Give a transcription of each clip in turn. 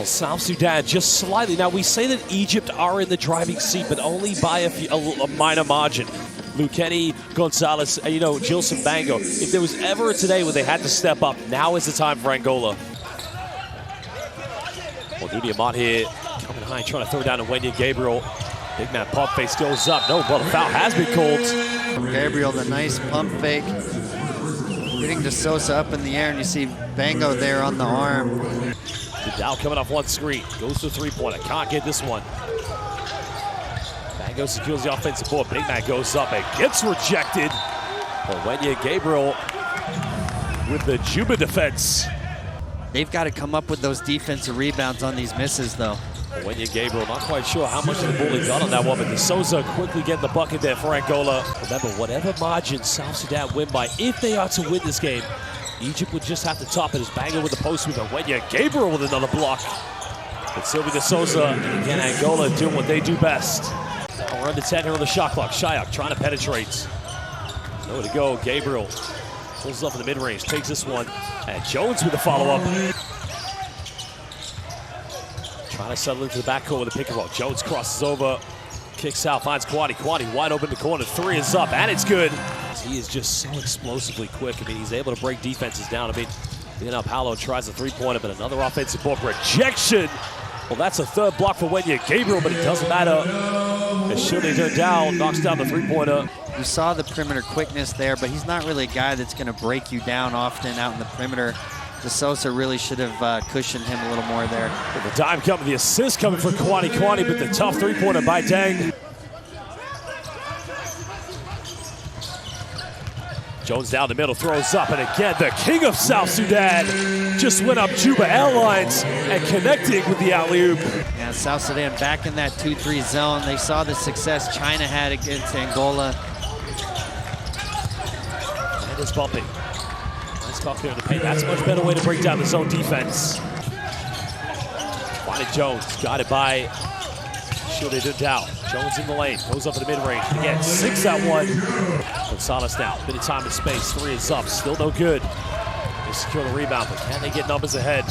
Well, South Sudan just slightly. Now, we say that Egypt are in the driving seat, but only by a minor margin. Lukeni, Gonzalez, Gilson Bango. If there was ever a today when they had to step up, now is the time for Angola. Well, Dunia Mott here, coming high, trying to throw down to Wendy Gabriel. Big man pump face goes up. No, well, the foul has been called. Gabriel, the nice pump fake. Hitting De Sosa up in the air, and you see Bango there on the arm. Dow coming off one screen, goes to three-pointer, can't get this one. Bango secures the offensive board. Big man goes up and gets rejected. Wendy Gabriel with the Juba defense. They've got to come up with those defensive rebounds on these misses, though. Wendy Gabriel, not quite sure how much of the ball he got on that one, but De Sosa quickly getting the bucket there for Angola. Remember, whatever margin South Sudan win by, if they are to win this game, Egypt would just have to top it as Bango with the post with Wendy Gabriel with another block. But still be De Sosa, and again, Angola doing what they do best. We're under 10 here on the shot clock. Shayak trying to penetrate. Nowhere to go. Gabriel pulls up in the mid-range, takes this one, and Jones with the follow-up. Trying to settle into the backcourt with a pick and roll. Jones crosses over, kicks out, finds Kwani. Kwani wide open in the corner. Three is up, and it's good. He is just so explosively quick. I mean, he's able to break defenses down. I mean, Paulo tries a three-pointer, but another offensive book rejection. Well, that's a third block for Wendy Gabriel, but it doesn't matter. As Shilde down, knocks down the three-pointer. You saw the perimeter quickness there, but he's not really a guy that's going to break you down often out in the perimeter. De Sosa really should have cushioned him a little more there. Well, the dime coming, the assist coming for Kwani, but the tough three-pointer by Deng. Jones down the middle, throws up, and again, the king of South Sudan just went up Juba Airlines and connecting with the alley-oop. Yeah, South Sudan back in that 2-3 zone. They saw the success China had against Angola. And it's bumping. Nice talk there in the paint. That's a much better way to break down the zone defense. Kwani Jones got it by Shilde Dow. Jones in the lane, goes up in the mid-range. Again, 6 out 1. Gonzalez now, bit of time and space. 3 is up, still no good. They secure the rebound, but can they get numbers ahead?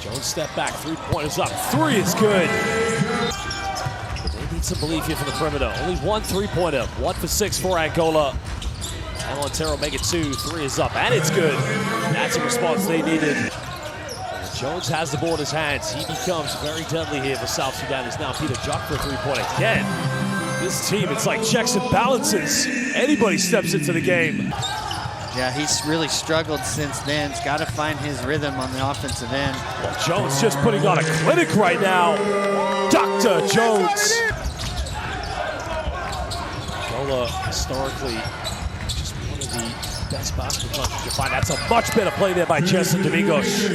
Jones step back, 3-pointers up. 3 is good. But they need some belief here from the perimeter. Only 1 3-pointer, 1 for 6 for Angola. And Montero make it 2, 3 is up, and it's good. That's a response they needed. Jones has the ball in his hands. He becomes very deadly here for South Sudan. It's now Peter Jock for a 3-pointer. Again, this team, it's like checks and balances. Anybody steps into the game. Yeah, he's really struggled since then. He's got to find his rhythm on the offensive end. Well, Jones just putting on a clinic right now. Dr. Jones. Angola, historically, just one of the best basketball clubs you can find. That's a much better play there by Chesson Domingos.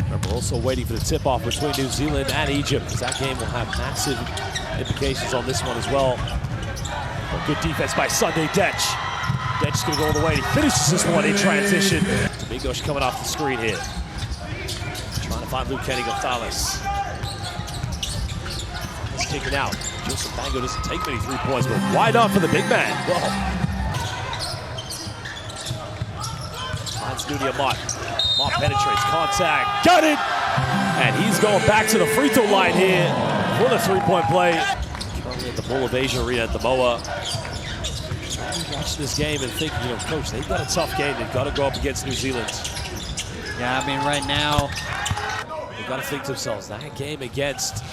Remember, also waiting for the tip-off between New Zealand and Egypt, because that game will have massive implications on this one as well. But good defense by Sunday Detch. Detch's going to go all the way. He finishes this one in transition. Domingos coming off the screen here. Trying to find Lukeni Gonzalez. He's kicking out. Joseph Bango doesn't take many 3-points, but wide on for the big man. Whoa. Finds Dunia Mott. Mott penetrates, contact, got it! And he's going back to the free throw line here for the 3-point play. Currently at the Bull of Asia Arena at the MOA. Watch this game and think, coach, they've got a tough game. They've got to go up against New Zealand. Yeah, I mean, right now, they've got to think to themselves, that game against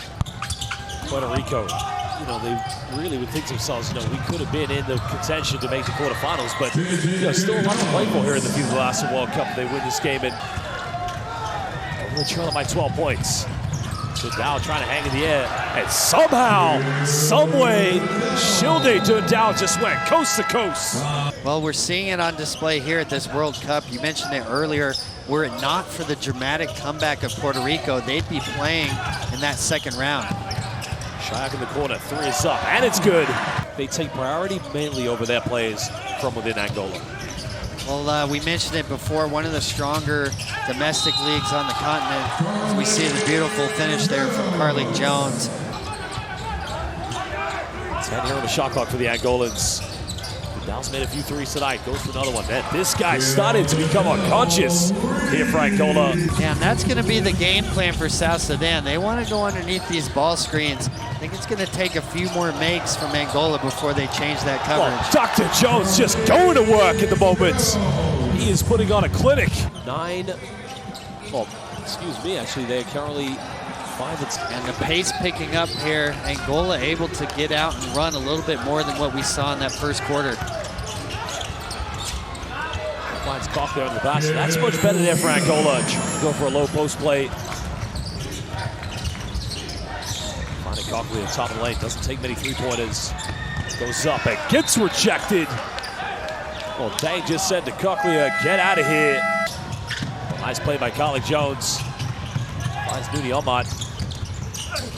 Puerto Rico, they really would think to themselves, we could have been in the contention to make the quarterfinals, but still a lot to play for here in the FIBA Last World Cup. They win this game and only trailing by 12 points. So Dow trying to hang in the air, and somehow, someway, Shilde Dow just went coast to coast. Well, we're seeing it on display here at this World Cup. You mentioned it earlier. Were it not for the dramatic comeback of Puerto Rico, they'd be playing in that second round. Shayak in the corner, 3 is up, and it's good. They take priority mainly over their players from within Angola. Well, we mentioned it before, one of the stronger domestic leagues on the continent. We see the beautiful finish there from Carly Jones. 10 here on the shot clock for the Angolans. Dal's made a few threes tonight, goes for another one. Man, this guy started to become unconscious here for Angola. Yeah, and that's going to be the game plan for South Sudan. They want to go underneath these ball screens. I think it's going to take a few more makes from Angola before they change that coverage. Well, Dr. Jones just going to work at the moment. He is putting on a clinic. Excuse me, actually, they're currently 5 and the pace picking up here. Angola able to get out and run a little bit more than what we saw in that first quarter. Finds Koch there on the basket. That's much better there for Angola. Go for a low post play. Finding Koch at the top of the lane. Doesn't take many three-pointers. Goes up and gets rejected. Well, Dang just said to Cochlear, get out of here. Well, nice play by Colin Jones. Finds Nuni Ahmad.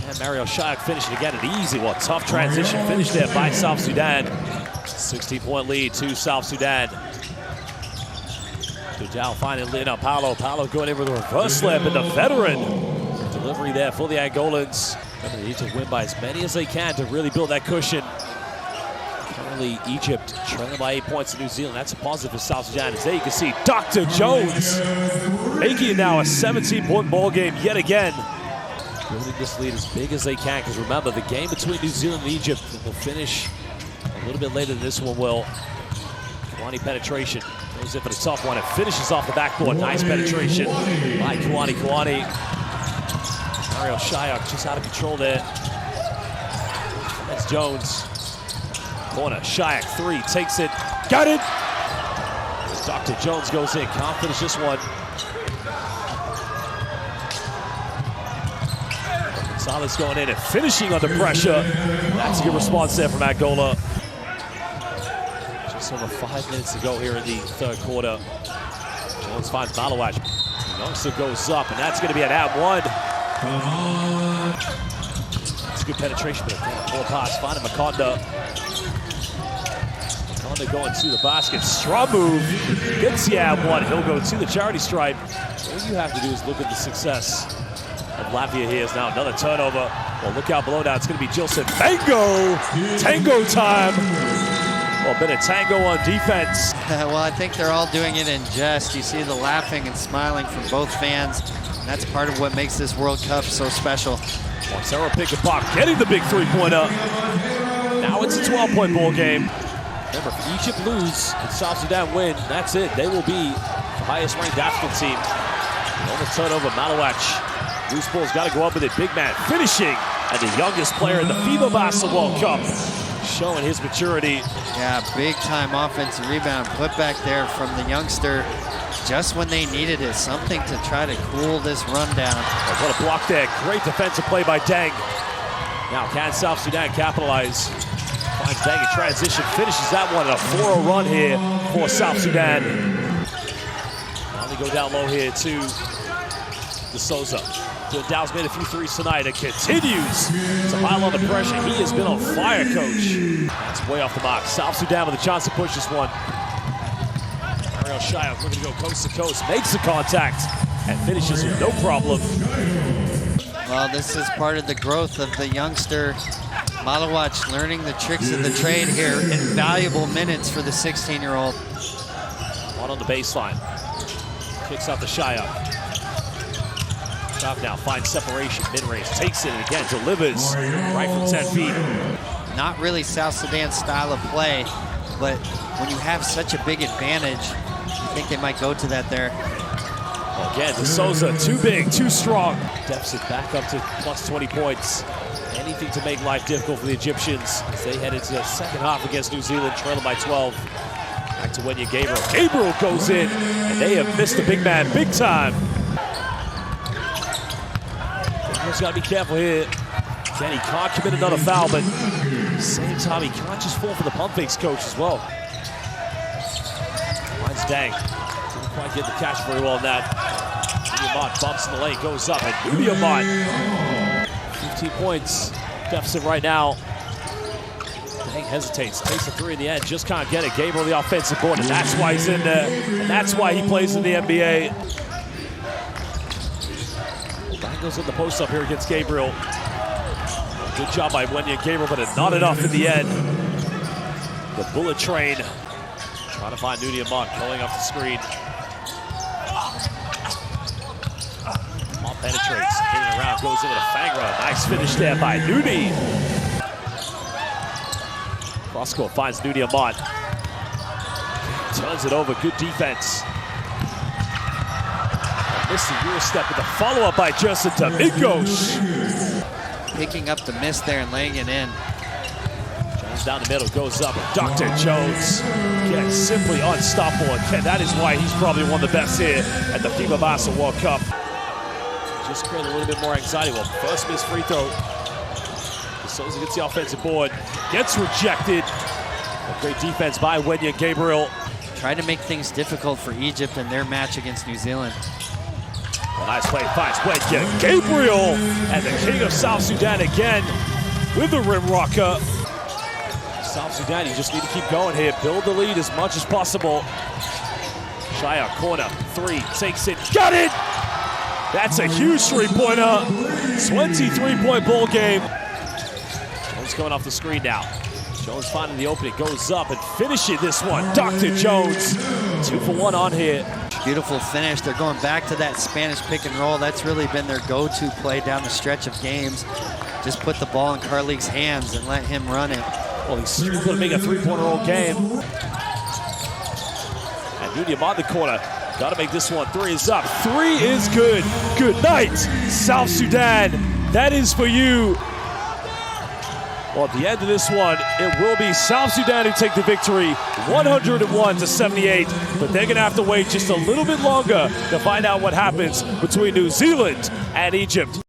And Mario Shayak finishing again an easy one. Tough transition finish there by South Sudan. 16-point lead to South Sudan. Dujal finding Paolo. Paolo going in with a reverse slam, and the veteran delivery there for the Angolans. They need to win by as many as they can to really build that cushion. Currently, Egypt trailing by 8 points to New Zealand. That's a positive for South Sudan. As there you can see, Dr. Jones making it now a 17-point ball game yet again. Building this lead as big as they can, because remember, the game between New Zealand and Egypt will finish a little bit later than this one will. Kiwani penetration. Goes in for the tough one and finishes off the backboard. Nice penetration by Kiwani. Mario Shayak just out of control there. That's Jones. Corner, Shayak, three, takes it, got it! Dr. Jones goes in, can't finish this one. Gonzalez going in and finishing under pressure. That's a good response there from Angola. Just over 5 minutes to go here in the third quarter. Jones finds Malawach. Youngster goes up, and that's going to be an @1. That's a good penetration, but again, a poor pass. Finding Makonda. Makonda going to the basket. Strong move. Gets the @1. He'll go to the charity stripe. All you have to do is look at the success of Latvia here. Is now another turnover. Well, look out below now. It's going to be Gilson. Tango time. Well, a bit of tango on defense. Well, I think they're all doing it in jest. You see the laughing and smiling from both fans. And that's part of what makes this World Cup so special. Montero pick and pop, getting the big three-pointer. Now it's a 12-point ball game. Remember, if Egypt lose and South Sudan win, that's it. They will be the highest-ranked African team. On the turnover, Malawach. Loose ball's got to go up with it. Big man finishing, and the youngest player in the FIBA Basketball World Cup, showing his maturity. Yeah, big-time offensive rebound. Put back there from the youngster just when they needed it. Something to try to cool this run down. Oh, what a block there. Great defensive play by Deng. Now can South Sudan capitalize? Finds Deng in transition, finishes that one. A 4-0 run here for South Sudan. Now they go down low here to De Souza. Dow's made a few threes tonight and continues to pile on the pressure. He has been on fire, coach. That's way off the mark. South Sudan with a chance to push this one. Mario Shayak looking to go coast to coast, makes the contact, and finishes with no problem. Well, this is part of the growth of the youngster Malawach, learning the tricks of the trade here. Invaluable minutes for the 16-year-old. One on the baseline. Kicks out to Shayak. Shayak now finds separation, mid-range, takes it, and again delivers right from 10 feet. Not really South Sudan's style of play, but when you have such a big advantage, I think they might go to that there. Well, again, De Souza, too big, too strong. Deficit back up to plus 20 points. Anything to make life difficult for the Egyptians as they head into the second half against New Zealand, trailing by 12. Back to Wenya Gabriel. Gabriel goes in, and they have missed the big man big time. Gabriel's got to be careful here. Again, he can't commit another foul, but at the same time, he can't just fall for the pump fakes, coach, as well. Finds Dang. Didn't quite get the catch very well on that. Ahmad bumps in the lane, goes up, and Ahmad, 15 points deficit right now. Dang hesitates, takes a three in the end, just can't get it. Gabriel the offensive board, and that's why he's in there, and that's why he plays in the NBA. Dang goes in the post up here against Gabriel. Good job by Wenya Gabriel, but not enough in the end. The bullet train Trying to find Nudi Amon, pulling off the screen. Amon penetrates, getting around, goes in with a fang run. Nice finish there by Nudi. Cross court finds Nudi Amon. Turns it over, good defense. Missed the Euro step with a follow-up by Justin Domingos. Picking up the miss there and laying it in. Jones down the middle, goes up, and Dr. Jones gets simply unstoppable. And that is why he's probably one of the best here at the FIBA Basketball World Cup. Just create a little bit more anxiety. Well, first missed free throw. Souza gets the offensive board, gets rejected. A great defense by Wenya Gabriel. Trying to make things difficult for Egypt in their match against New Zealand. A nice play finds Wenya Gabriel, and the king of South Sudan again with the rim rocker. South Sudan, you just need to keep going here. Build the lead as much as possible. Shia, corner, three, takes it, got it! That's a huge three-pointer. 23-point ball game. Jones going off the screen now. Jones finding the opening, goes up and finishing this one. Dr. Jones, 2 for 1 on here. Beautiful finish. They're going back to that Spanish pick and roll. That's really been their go-to play down the stretch of games. Just put the ball in Carlik's hands and let him run it. Well, he's going to make a three-pointer all game. And Nudi on the corner. Got to make this one. 3 is up. 3 is good. Good night, South Sudan. That is for you. Well, at the end of this one, it will be South Sudan who take the victory, 101-78. But they're going to have to wait just a little bit longer to find out what happens between New Zealand and Egypt.